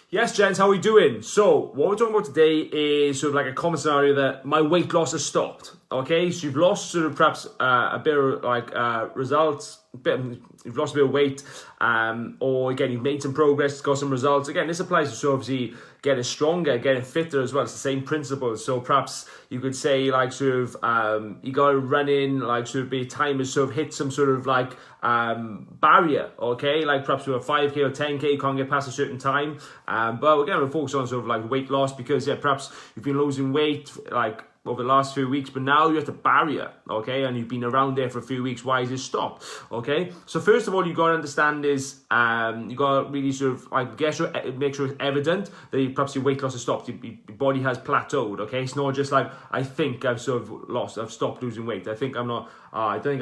Yes, gents, how are we doing? So, what we're talking about today is sort of like a common scenario that my weight loss has stopped. Okay, so you've lost sort of perhaps a bit of like results, you've lost a bit of weight, or again, you've made some progress, got some results. Again, this applies to so obviously getting stronger, getting fitter as well. It's the same principle. So perhaps you could say like sort of you got to run in like sort of be time has sort of hit some sort of like barrier, okay? Like perhaps with a 5K or 10K, you can't get past a certain time. But again, we're focused on sort of like weight loss because perhaps you've been losing weight like over the last few weeks, but now you're at the barrier, okay? And you've been around there for a few weeks. Why is it stopped? Okay? So first of all, you got to understand is you got to really sort of like make sure it's evident that perhaps your weight loss has stopped. Your body has plateaued, okay? It's not just like, I think I've sort of I've stopped losing weight. I don't think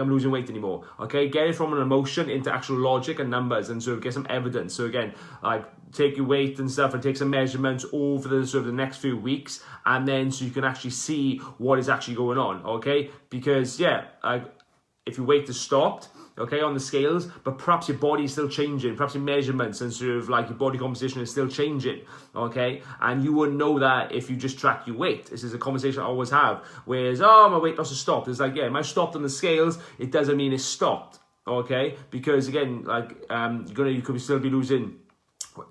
I'm losing weight anymore, okay? Get it from an emotion into actual logic and numbers and sort of get some evidence. So again, like take your weight and stuff and take some measurements over the sort of the next few weeks, and then so you can actually see what is actually going on, okay? Because if your weight has stopped, okay, on the scales, but perhaps your body is still changing, perhaps your measurements and sort of like your body composition is still changing, okay? And you wouldn't know that if you just track your weight. This is a conversation I always have, whereas, my weight loss has stopped. It's like, am I stopped on the scales? It doesn't mean it's stopped, okay? Because again, like, you could still be losing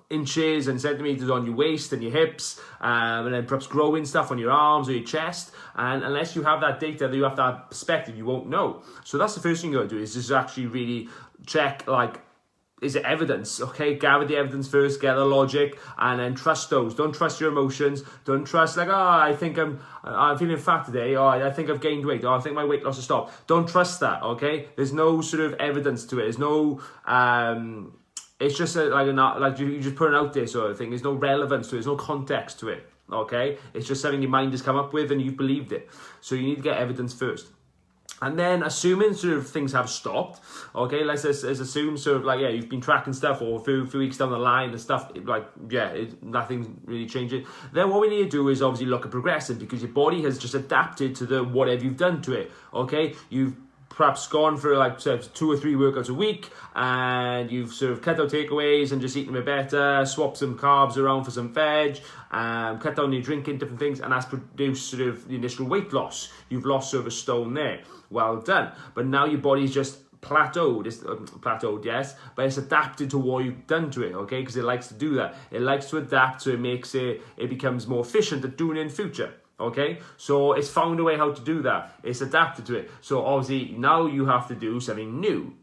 inches and centimeters on your waist and your hips, and then perhaps growing stuff on your arms or your chest, and unless you have that data, that you have that perspective, you won't know. So that's the first thing you got to do, is just actually really check, like, is it evidence? Okay, gather the evidence first, get the logic, and then trust those. Don't trust your emotions. Don't trust like, I think I'm feeling fat today, or I think I've gained weight, or I think my weight loss has stopped. Don't trust that, okay? There's no sort of evidence to it. There's no it's just you just put it out there sort of thing. There's no relevance to it. There's no context to it, okay? It's just something your mind has come up with and you've believed it. So you need to get evidence first. And then assuming sort of things have stopped, okay, let's assume sort of like, you've been tracking stuff or a few weeks down the line and stuff, like, nothing's really changing. Then what we need to do is obviously look at progressing, because your body has just adapted to the whatever you've done to it, okay? You've perhaps gone for like 2 or 3 workouts a week, and you've sort of cut out takeaways and just eaten a bit better, swapped some carbs around for some veg, cut down your drinking, different things, and that's produced sort of the initial weight loss. You've lost sort of a stone there. Well done. But now your body's just plateaued. It's plateaued, yes, but it's adapted to what you've done to it, okay? Because it likes to do that. It likes to adapt, so it becomes more efficient at doing it in future. Okay, so it's found a way how to do that. It's adapted to it. So obviously now you have to do something new,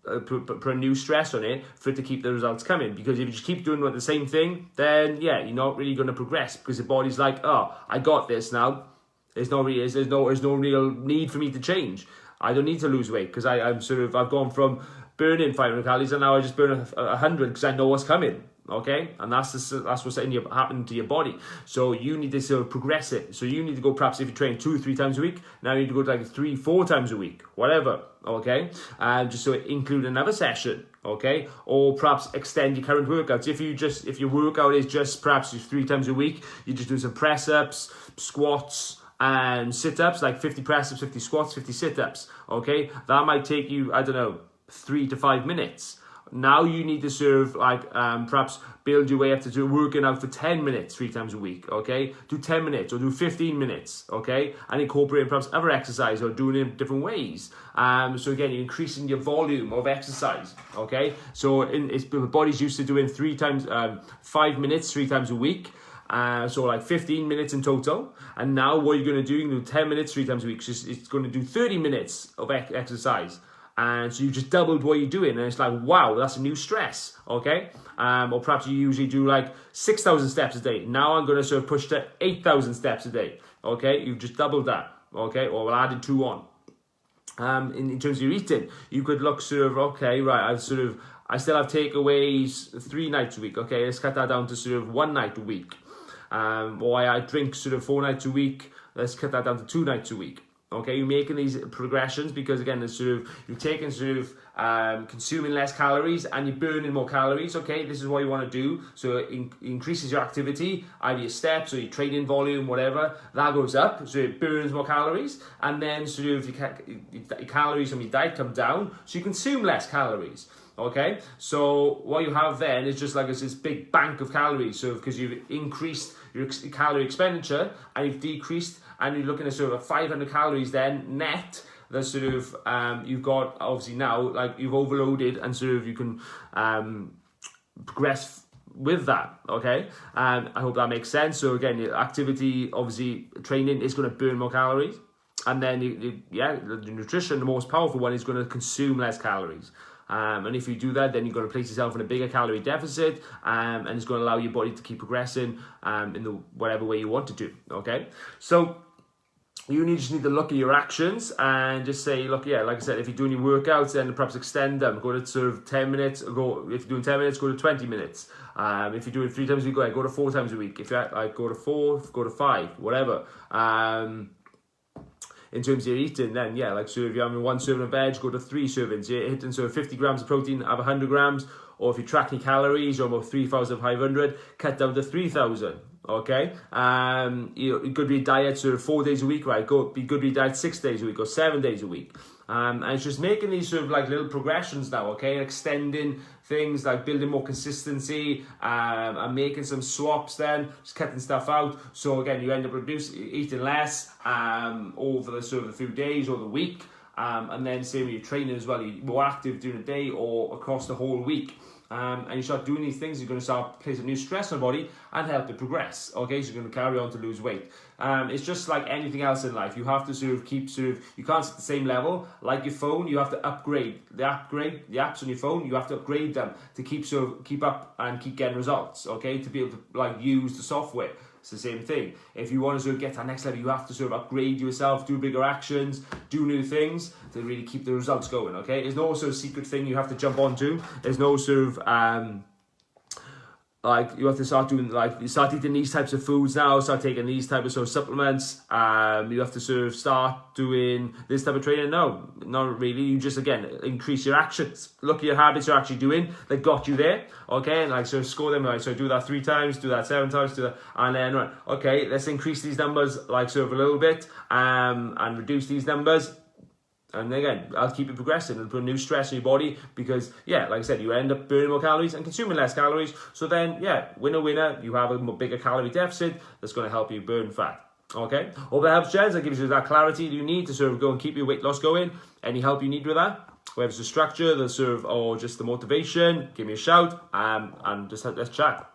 put a new stress on it for it to keep the results coming. Because if you just keep doing the same thing, then you're not really going to progress, because the body's like, I got this now. There's no real need for me to change. I don't need to lose weight, because I've gone from burning 500 calories and now I just burn 100 because I know what's coming. Okay, and that's what's happening to your body. So you need to sort of progress it. So you need to go, perhaps if you train 2 or 3 times a week, now you need to go to like 3 or 4 times a week, whatever. Okay, just so include another session. Okay, or perhaps extend your current workouts. If your workout is just perhaps 3 times a week, you just do some press ups, squats, and sit ups, like 50 press ups, 50 squats, 50 sit ups. Okay, that might take you 3 to 5 minutes. Now you need to sort of like perhaps build your way up to working out for 10 minutes 3 times a week, okay? Do 10 minutes or do 15 minutes, okay? And incorporate perhaps other exercise or doing it in different ways. So again, you're increasing your volume of exercise, okay? So the body's used to doing 5 minutes 3 times a week. So like 15 minutes in total, and now what you're going to do, you can do 10 minutes 3 times a week. So it's going to do 30 minutes of exercise. And so you just doubled what you're doing, and it's like, wow, that's a new stress, okay? Or perhaps you usually do like 6,000 steps a day. Now I'm going to sort of push to 8,000 steps a day, okay? You've just doubled that, okay? Or we'll add 2 on. In terms of your eating, you could look sort of, okay, right, I still have takeaways 3 nights a week, okay? Let's cut that down to sort of 1 night a week. Or I drink sort of 4 nights a week. Let's cut that down to 2 nights a week. Okay, you're making these progressions because again, it's sort of you're taking sort of consuming less calories and you're burning more calories. Okay, this is what you want to do. So it increases your activity, either your steps or your training volume, whatever. That goes up, so it burns more calories, and then sort of your calories from your diet come down, so you consume less calories. Okay, so what you have then is just like it's this big bank of calories. So because you've increased your calorie expenditure and you've decreased, and you're looking at sort of 500 calories then net. That sort of you've got obviously now, like you've overloaded, and sort of you can progress with that. Okay, I hope that makes sense. So again, your activity, obviously training, is going to burn more calories. And then, the nutrition, the most powerful one, is going to consume less calories. And if you do that, then you're going to place yourself in a bigger calorie deficit, and it's going to allow your body to keep progressing in the whatever way you want to do. Okay, so you just need to look at your actions and just say, look, like I said, if you're doing your workouts, then perhaps extend them. Go to sort of 10 minutes. If you're doing 10 minutes, go to 20 minutes. If you're doing 3 times a week, go to 4 times a week. If you're go to 4, go to 5, whatever. In terms of your eating, then so if you're having 1 serving of veg, go to 3 servings. You're hitting 50 grams of protein, have 100 grams. Or if you're tracking calories, you're about 3,500, cut down to 3,000. Okay, you could be diet 4 days a week, right? Be good with diet 6 days a week or 7 days a week. And it's just making these sort of like little progressions now, okay? Extending things, like building more consistency, and making some swaps then, just cutting stuff out. So again, you end up eating less over the sort of a few days or the week. And then same with your training as well, you're more active during the day or across the whole week. And you start doing these things, you're going to start placing new stress on the body and help it progress. Okay, so you're going to carry on to lose weight. It's just like anything else in life. You have to you can't sit at the same level. Like your phone, you have to upgrade. The apps on your phone, you have to upgrade them to keep up and keep getting results. Okay, to be able to use the software. It's the same thing. If you want to get to that next level, you have to upgrade yourself, do bigger actions, do new things to really keep the results going. Okay, there's no secret thing you have to jump onto. There's no you have to start doing you start eating these types of foods now, start taking these types of supplements. You have to start doing this type of training. No, not really. You just increase your actions. Look at your habits you're actually doing that got you there. Okay, and score them. So do that 3 times, do that 7 times, do that, and then okay, let's increase these numbers a little bit, and reduce these numbers. And again, I'll keep it progressing and put new stress in your body because, like I said, you end up burning more calories and consuming less calories. So then, winner, you have a bigger calorie deficit that's going to help you burn fat. Okay? Hope that helps, gents. That gives you that clarity you need to go and keep your weight loss going. Any help you need with that, whether it's the structure, or just the motivation, give me a shout, and just let's chat.